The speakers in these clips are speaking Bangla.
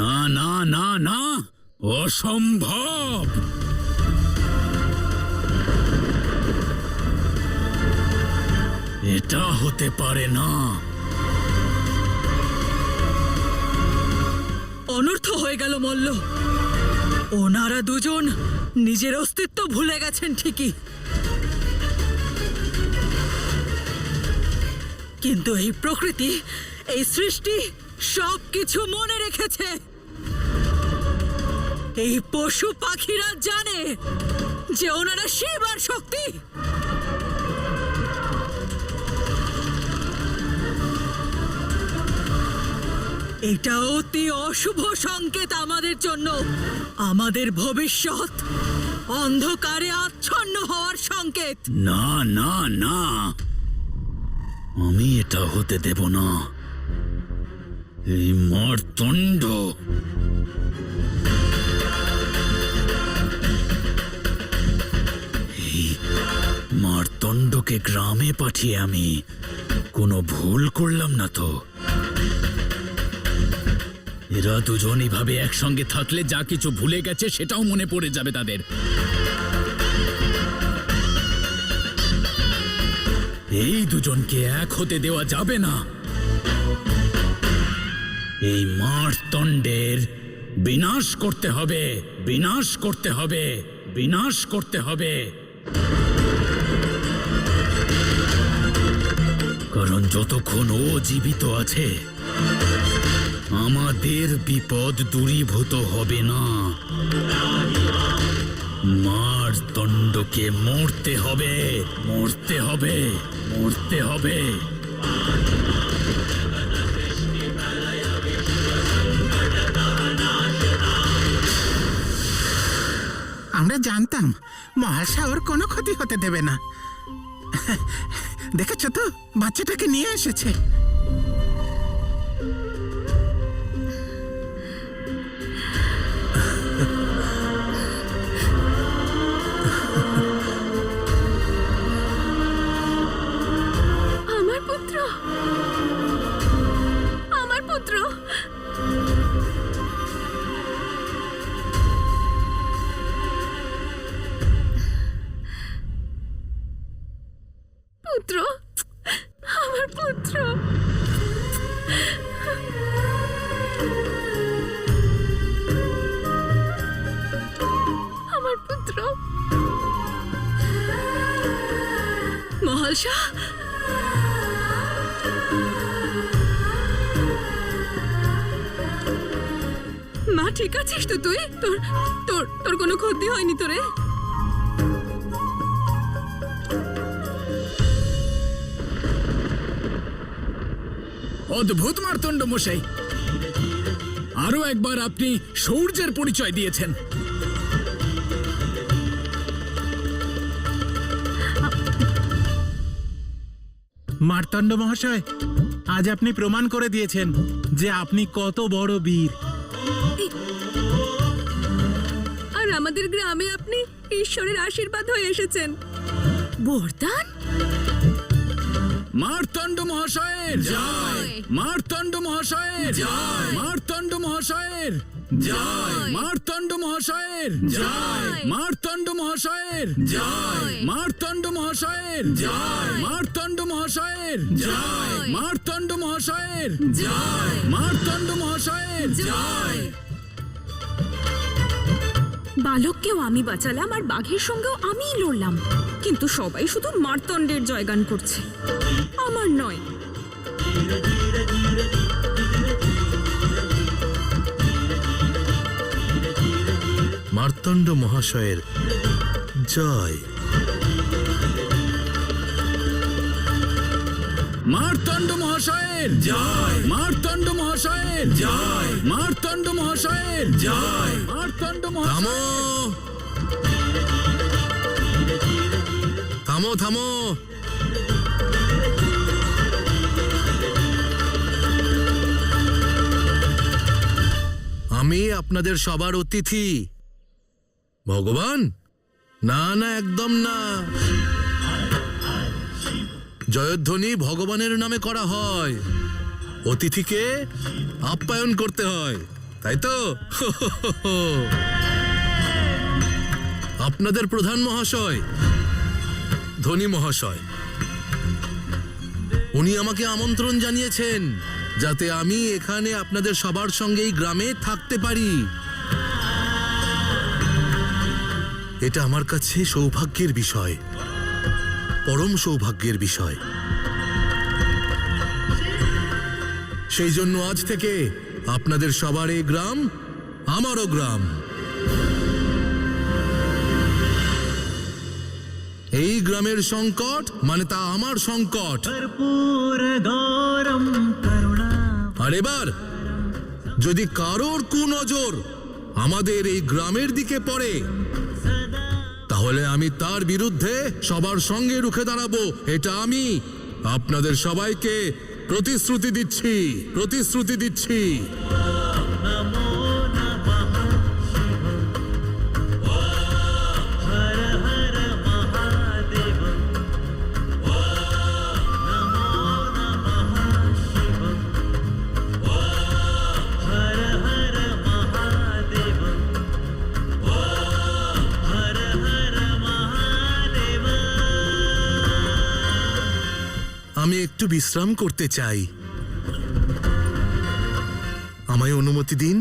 না না না না, অসম্ভব। এটা হতে পারে না। অনর্থ হয়ে গেল মল্ল। ওনারা দুজন নিজের অস্তিত্ব ভুলে গেছেন ঠিকই, কিন্তু এই প্রকৃতি, এই সৃষ্টি সবকিছু মনে রেখেছে। এই পশু পাখিরা জানে যে ওনারা শিব আর শক্তি। এটা অতি অশুভ সংকেত আমাদের জন্য। আমাদের ভবিষ্যৎ অন্ধকারে আচ্ছন্ন হওয়ার সংকেত। না না না, আমি এটা হতে দেব না। এই মারতণ্ড, এই মারতণ্ডকে গ্রামে পাঠিয়ে আমি কোনো ভুল করলাম না তো? এরা দুজন এভাবে একসঙ্গে থাকলে যা কিছু ভুলে গেছে সেটাও মনে পড়ে যাবে তাদের। এই দুজনকে এক হতে দেওয়া যাবে না। এই মারতণ্ডের বিনাশ করতে হবে, বিনাশ করতে হবে, বিনাশ করতে হবে। কারণ যতক্ষণ ও জীবিত আছে আমাদের বিপদ দূরীভূত হবে না। মারতণ্ডকে মরতে হবে, মরতে হবে, মরতে হবে। আমরা জানতাম মহাশয় ওর কোনো ক্ষতি হতে দেবে না। দেখেছ তো, বাচ্চাটাকে নিয়ে এসেছে। আমার পুত্র, আমার পুত্র। পুত্র, আমার পুত্র। আমার পুত্র। মহালসা, মা ঠিক আছিস তো তুই? তোর তোর তোর কোনো ক্ষতি হয়নি তোরে? অদ্ভুত মারতণ্ড মশাই, আরো একবার আপনি শৌর্যের পরিচয় দিয়েছেন। মার্তণ্ড মহাশয়, আজ আপনি প্রমাণ করে দিয়েছেন যে আপনি কত বড় বীর। আর আমাদের গ্রামে আপনি ঈশ্বরের আশীর্বাদ হয়ে এসেছেন। বরদান। মারতণ্ড মহাশয়ের জয়! মারতণ্ড মহাশয়ের জয়! মারতণ্ড মহাশয়ের জয়! মারতণ্ড মহাশয়ের জয়! মারতণ্ড মহাশয়ের জয়! মারতণ্ড মহাশয়ের জয়! মারতণ্ড মহাশয়ের জয়! মারতণ্ড মহাশয়ের জয়! মারতণ্ড মহাশয়ের জয়! বালককেও আমি বাঁচালাম আর বাঘের সঙ্গেও আমিই লড়লাম, কিন্তু সবাই শুধু মারতণ্ডের জয়গান করছে, আমার নয়। মার্তণ্ড মহাশয়ের জয়! মারতণ্ড মহাশয়ের জয়! মারতণ্ড মহাশয়ের জয়! মারতণ্ড মহাশয়ের জয়! মারতণ্ড থামো, থামো, থামো। আমি আপনাদের সবার অতিথি। ভগবান? না না, একদম না। জয়ধ্বনি ভগবানের নামে করা হয়, অতিথিকে আপ্যায়ন করতে হয়। তাই তো? আপনাদের প্রধান মহাশয়, ধনী মহাশয়, উনি আমাকে আমন্ত্রণ জানিয়েছেন যাতে আমি এখানে আপনাদের সবার সঙ্গে এই গ্রামে থাকতে পারি। এটা আমার কাছে সৌভাগ্যের বিষয়, পরম সৌভাগ্যের বিষয়। সেই জন্য আজ থেকে আপনাদের সবার এই গ্রাম আমারও গ্রাম। এই গ্রামের সংকট মানে তা আমার সংকট। আর এবার যদি কারোর কুনজর আমাদের এই গ্রামের দিকে পড়ে, তাহলে আমি তার বিরুদ্ধে সবার সঙ্গে রুখে দাঁড়াবো। এটা আমি আপনাদের সবাইকে প্রতিশ্রুতি দিচ্ছি, প্রতিশ্রুতি দিচ্ছি। আমি একটু বিশ্রাম করতে চাই, আমায় অনুমতি দিন।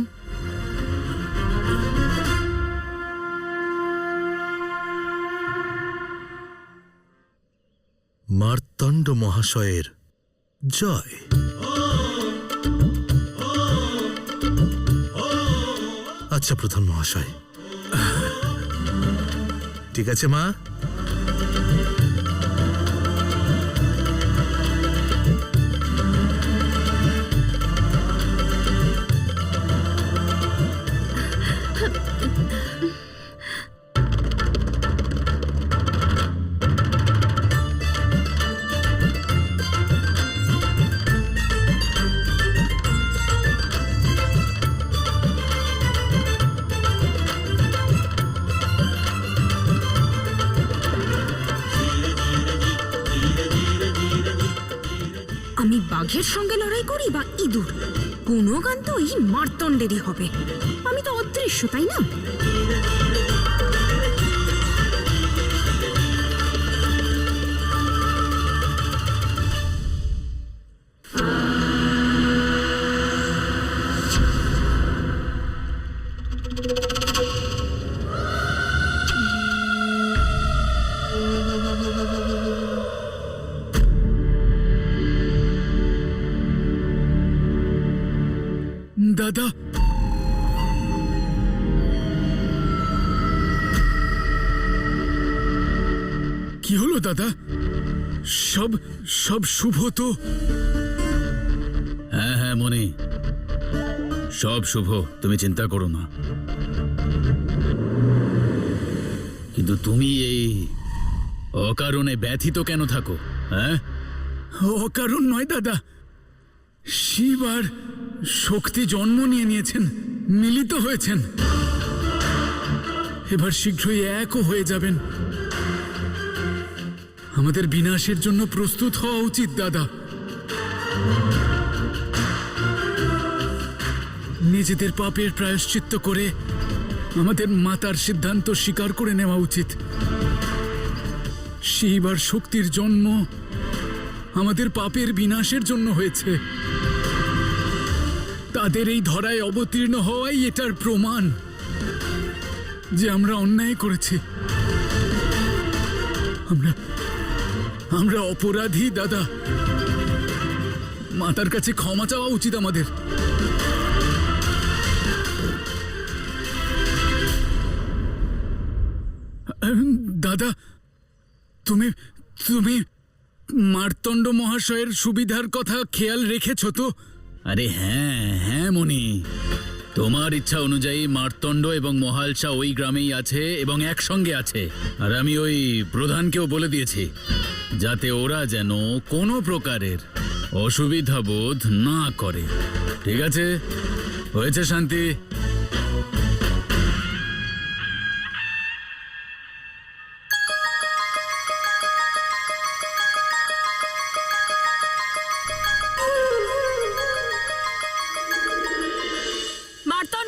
মার্তণ্ড মহাশয়ের জয়। আচ্ছা প্রধান মহাশয়, ঠিক আছে মা। আমি বাঘের সঙ্গে লড়াই করি বা ইঁদুর, কোনো গান তো এই মার্তণ্ডেরই হবে। আমি তো অদৃশ্য, তাই না? দাদা, কি হলো দাদা? সব সব শুভ তো? হ্যাঁ হ্যাঁ মনি, সব শুভ, তুমি চিন্তা করো না। কিন্তু তুমি এই অকারণে ব্যথিত কেন থাকো? হ্যাঁ, অকারণ নয় দাদা, শিব আর শক্তি জন্ম নিয়েছেন, মিলিত হয়েছেন, এবার শীঘ্রই একও হয়ে যাবেন। আমাদের বিনাশের জন্য প্রস্তুত হওয়া উচিত দাদা। নিজেদের পাপের প্রায়শ্চিত্ত করে আমাদের মাতার সিদ্ধান্ত স্বীকার করে নেওয়া উচিত। শিব আর শক্তির জন্ম আমাদের পাপের বিনাশের জন্য হয়েছে। তাদের এই ধরায় অবতীর্ণ হওয়াই এটার প্রমাণ যে আমরা অন্যায় করেছি, আমরা অপরাধী দাদা। মাতার কাছে ক্ষমা চাওয়া উচিত আমাদের। দাদা, তুমি তুমি মার্তণ্ড মহাশয়ের সুবিধার কথা খেয়াল রেখেছ তো? আরে হ্যাঁ হ্যাঁ মনি, তোমার ইচ্ছা অনুযায়ী মার্তণ্ড এবং মহালসা ওই গ্রামেই আছে এবং একসঙ্গে আছে। আর আমি ওই প্রধানকেও বলে দিয়েছি যাতে ওরা যেন কোনো প্রকারের অসুবিধা বোধ না করে। ঠিক আছে, হয়েছে শান্তি? মার্তণ্ড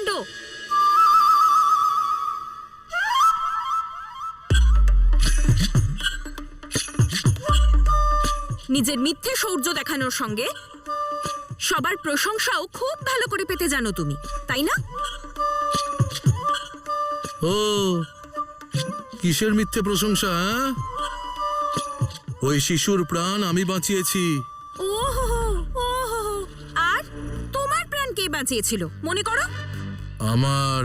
নিজের মিথ্যে শৌর্য দেখানোর সঙ্গে সবার প্রশংসাও খুব ভালো করে পেতে জানো তুমি, তাই না? ও কিসের মিথ্যে প্রশংসা? হ্যাঁ? ওই শিশুর প্রাণ আমি বাঁচিয়েছি। ওহো ওহো, আর তোমার প্রাণ কে বাঁচিয়েছিল মনে করো? আমার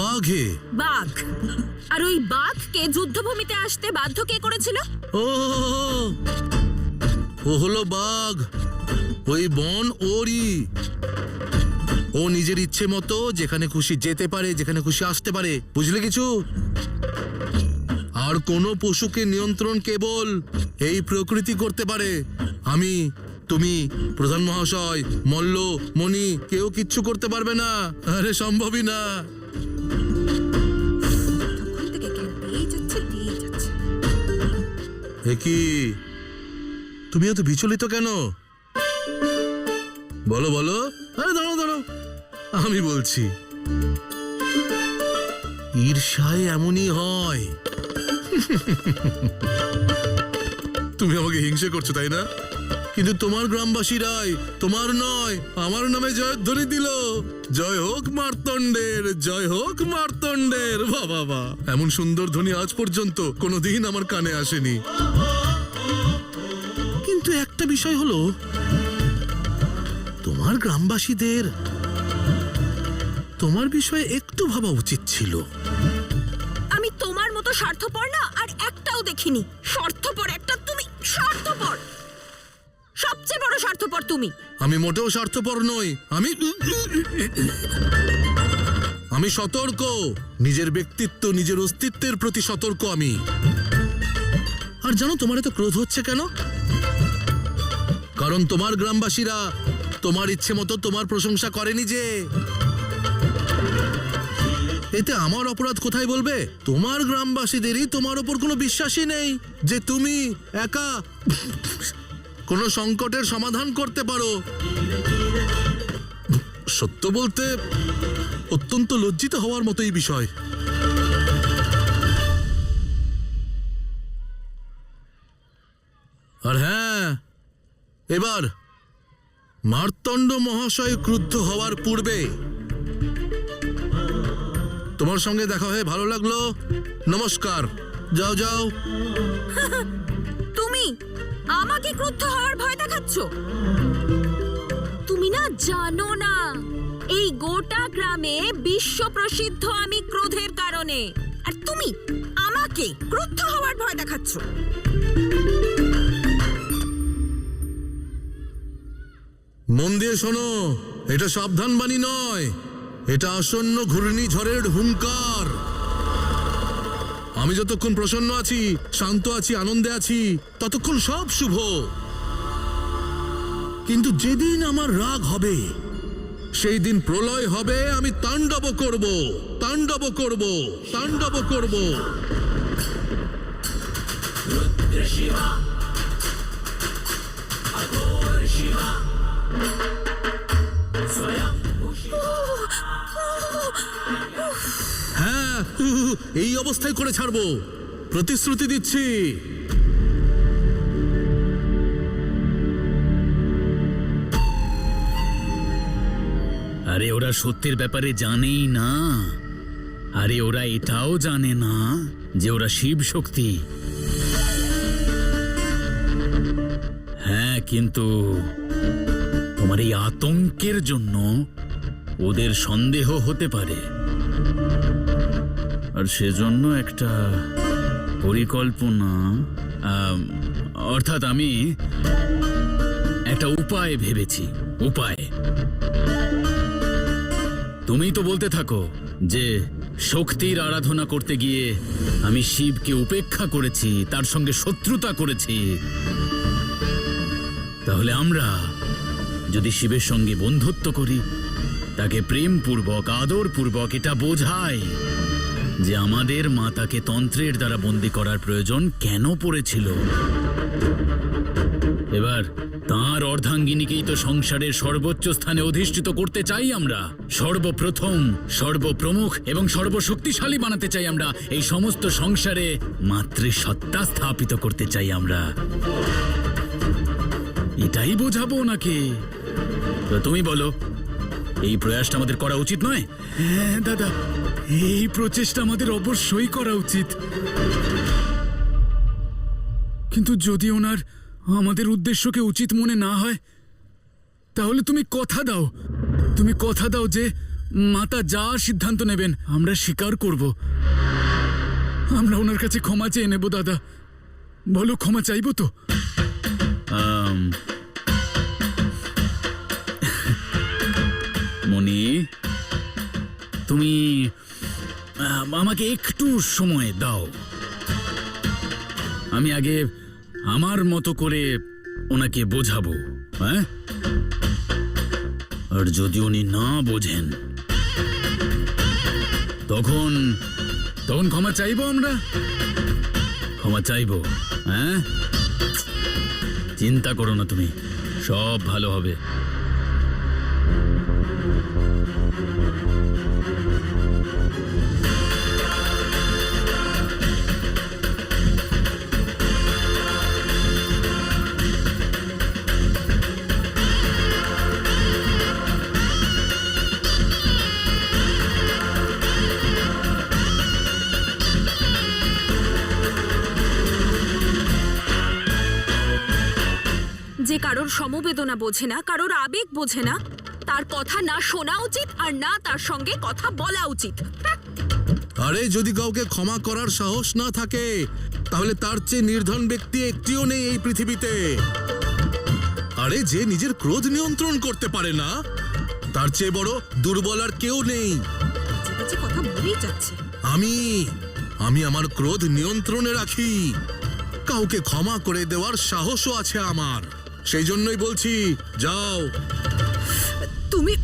বাঘে। বাঘ? আর ওই বাঘকে যুদ্ধভূমিতে আসতে বাধ্য কে করেছিল? ও হলো বাঘ, ওই বন ওরই। ও নিজের ইচ্ছে মতো যেখানে খুশি যেতে পারে, যেখানে খুশি আসতে পারে, বুঝলে কিছু? আর কোনো পশুকে নিয়ন্ত্রণ কেবল এই প্রকৃতি করতে পারে। আমি, তুমি, প্রধান মহাশয়, মল্ল, মণি কেউ কিচ্ছু করতে পারবে না। আরে সম্ভবই না। তখন থেকে জ্ঞান দিয়েই যাচ্ছে। এ কি, তুমি এত বিচলিত কেন? বলো বলো। আরে দাঁড়াও দাঁড়াও, আমি বলছি। ঈর্ষায় এমনই হয়। তুমি আমাকে হিংসে করছো তাই না? কিন্তু তোমার গ্রামবাসীরাই তোমার নয় আমার নামে জয়ধ্বনি দিল। জয় হোক মার্তণ্ডের, জয় হোক মার্তণ্ডের। বাবা বা, এমন সুন্দর ধ্বনি আজ পর্যন্ত কোনোদিন আমার কানে আসেনি। কিন্তু একটা বিষয় হলো, তোমার গ্রামবাসীদের তোমার বিষয়ে একটু ভাবা উচিত ছিল। আমি তোমার মতো স্বার্থপর না আর একটাও দেখিনি। স্বার্থপর একটা তুমি, স্বার্থপর, সবচেয়ে বড় স্বার্থপর তুমি। আমি মোটেও স্বার্থপর নই। আমি সতর্ক, নিজের ব্যক্তিত্ব, নিজের অস্তিত্বের প্রতি সতর্ক আমি। আর জানো তোমার এত ক্রোধ হচ্ছে কেন? কারণ তোমার গ্রামবাসীরা তোমার ইচ্ছে মতো তোমার প্রশংসা করেনি যে। এতে আমার অপরাধ কোথায় বলবে? তোমার গ্রামবাসীদেরই তোমার ওপর কোনো বিশ্বাসই নেই যে তুমি একা কোনো সংকটের সমাধান করতে পারো। সত্য বলতে অত্যন্ত লজ্জিত হওয়ার মতোই বিষয়। আর হ্যাঁ, এবার মার্তণ্ড মহাশয় ক্রুদ্ধ হওয়ার পূর্বে তোমার সঙ্গে দেখা হয়ে ভালো লাগলো। নমস্কার, যাও যাও। তুমি আমাকে ক্রুদ্ধ হওয়ার ভয় দেখাচ্ছ? তুমি না জানো না, এই গোটা গ্রামে বিশ্ব প্রসিদ্ধ আমি ক্রোধের কারণে, আর তুমি আমাকে ক্রুদ্ধ হওয়ার ভয় দেখাচ্ছ। মন দিয়ে শোনো, এটা সাবধান বাণী নয়, এটা আসন্ন ঘূর্ণিঝড়ের হুঙ্কার। আমি যতক্ষণ প্রসন্ন আছি, শান্ত আছি, আনন্দে আছি, ততক্ষণ সব শুভ। কিন্তু যেদিন আমার রাগ হবে, সেই দিন প্রলয় হবে। আমি তাণ্ডব করব, তাণ্ডব করব, তাণ্ডব করব। হ্যাঁ, এই অবস্থায় করে ছাড়বো, প্রতিশ্রুতি দিচ্ছি। আরে ওরা সত্যের ব্যাপারে জানেই না। আরে ওরা এটাও জানে না যে ওরা শিব শক্তি। হ্যাঁ, কিন্তু তোমার এই আতঙ্কের জন্য ওদের সন্দেহ হতে পারে, আর সেজন্য একটা পরিকল্পনা, অর্থাৎ আমি একটা উপায় ভেবেছি। উপায়? তুমি তো বলতে থাকো যে শক্তির আরাধনা করতে গিয়ে আমি শিবকে উপেক্ষা করেছি, তার সঙ্গে শত্রুতা করেছি। তাহলে আমরা যদি শিবের সঙ্গে বন্ধুত্ব করি, তাকে প্রেমপূর্বক, আদরপূর্বক এটা বোঝাই যে আমাদের মাতাকে তন্ত্রের দ্বারা বন্দী করার প্রয়োজন কেন পড়েছিল। এবার তাঁর অর্ধাঙ্গিনীকেই তো সংসারের সর্বোচ্চ স্থানে অধিষ্ঠিত করতে চাই আমরা। সর্বপ্রথম, সর্বপ্রমুখ এবং সর্বশক্তিশালী বানাতে চাই আমরা। এই সমস্ত সংসারে মাতৃসত্তা স্থাপিত করতে চাই আমরা। এটাই বোঝাবো ওনাকে। তো তুমি বলো, এই প্রয়াসটা আমাদের করা উচিত নয়? হ্যাঁ দাদা, এই প্রচেষ্টা আমাদের অবশ্যই করা উচিত। কিন্তু যদি ওনার আমাদের উদ্দেশ্যকে উচিত মনে না হয়, তাহলে তুমি কথা দাও যে মাতা যা সিদ্ধান্ত নেবেন আমরা স্বীকার করব। আমরা ওনার কাছে ক্ষমা চেয়ে নেব। দাদা বলো, ক্ষমা চাইবো তো? মনি, তুমি আমাকে একটু সময় দাও। আমি আগে আমার মতো করে ওনাকে বোঝাবো। হ্যাঁ, আর যদি উনি না বোঝেন তখন ক্ষমা চাইবো, আমরা ক্ষমা চাইবো। হ্যাঁ, চিন্তা করো না তুমি, সব ভালো হবে। যে কারোর সমবেদনা বোঝে না, কারোর আবেগ বোঝে না, তার কথা না শোনা উচিত আর না তার সঙ্গে কথা বলা উচিত। আরে যদি কাউকে ক্ষমা করার সাহস না থাকে, তাহলে তার চেয়ে নির্ধন ব্যক্তি একটিও নেই এই পৃথিবীতে। আরে যে নিজের ক্রোধ নিয়ন্ত্রণ করতে পারে না, তার চেয়ে বড় দুর্বল আর কেউ নেই। যে কথা বলেই যাচ্ছে। আমি আমার ক্রোধ নিয়ন্ত্রণে রাখি। কাউকে ক্ষমা করে দেওয়ার সাহসও আছে আমার। সেই জন্যই বলছি, যাও। তুমি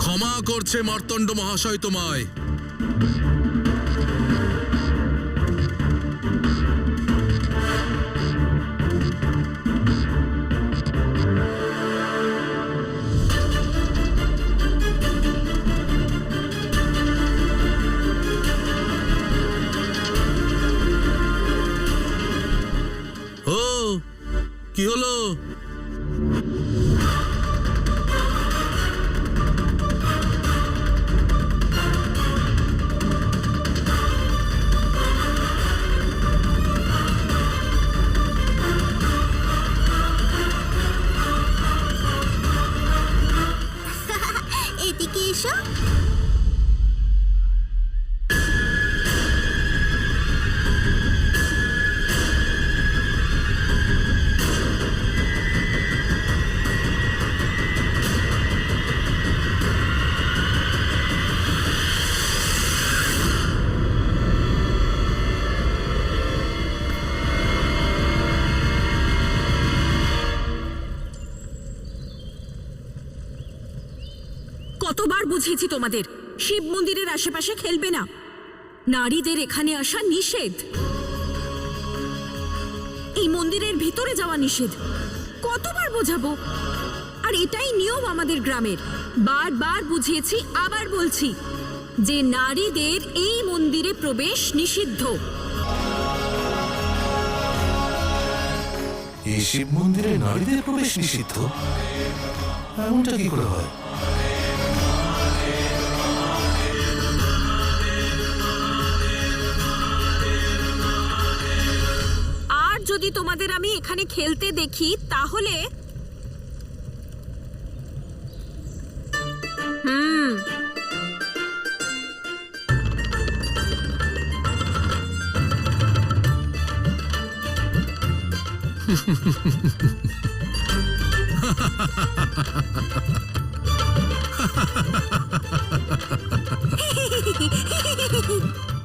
ক্ষমা করছে মার্তণ্ড মহাশয় তোমায়। ও, কি হলো? এদিকে এসো। কতবার বুঝিয়েছি তোমাদের, শিব মন্দিরের আশেপাশে খেলবে না, নারীদের এখানে আসা নিষেধ, এই মন্দিরের ভিতরে যাওয়া নিষেধ। কতবার বোঝাবো? আর এটাই নিয়ম আমাদের গ্রামের। বারবার বুঝিয়েছি, আবার বলছি যে নারীদের এই মন্দিরে প্রবেশ নিষিদ্ধ। এই শিব মন্দিরে নারীদের প্রবেশ নিষিদ্ধ? এমনটা কি করে হয়? আর যদি তোমাদের আমি এখানে খেলতে দেখি তাহলে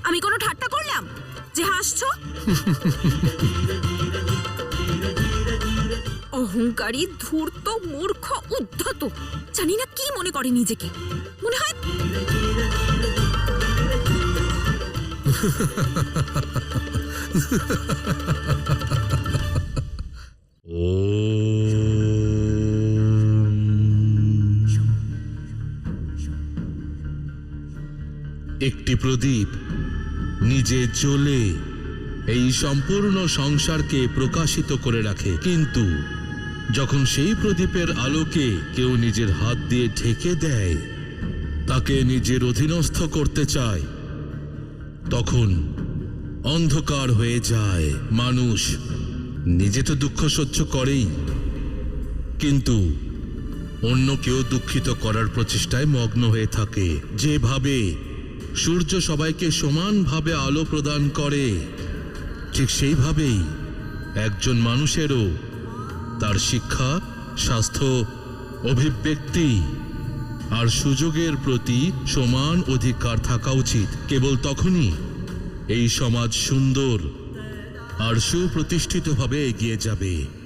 আমি কোনো ঠাট্টা করলাম যে হাসছো? অহংকারী, ধূর্ত, মূর্খ, উদ্ধত, জানি না কি মনে করে নিজেকে। মনে হয় একটি প্রদীপ নিজে জ্বলে এই সম্পূর্ণ সংসারকে প্রকাশিত করে রাখে, কিন্তু যখন সেই প্রদীপের আলোকে কেউ নিজের হাত দিয়ে ঢেকে দেয়, তাকে নিজের অধীনস্থ করতে চায়, তখন অন্ধকার হয়ে যায়। মানুষ নিজে তো দুঃখ সহ্য করেই, কিন্তু অন্য কেউ দুঃখিত করার প্রচেষ্টায় মগ্ন হয়ে থাকে। যেভাবে সূর্য সবাইকে সমানভাবে আলো প্রদান করে, ঠিক সেইভাবেই একজন মানুষেরও তার শিক্ষা, স্বাস্থ্য, অভিব্যক্তি আর সুযোগের প্রতি সমান অধিকার থাকা উচিত। কেবল তখনই এই সমাজ সুন্দর আর সুপ্রতিষ্ঠিতভাবে এগিয়ে যাবে।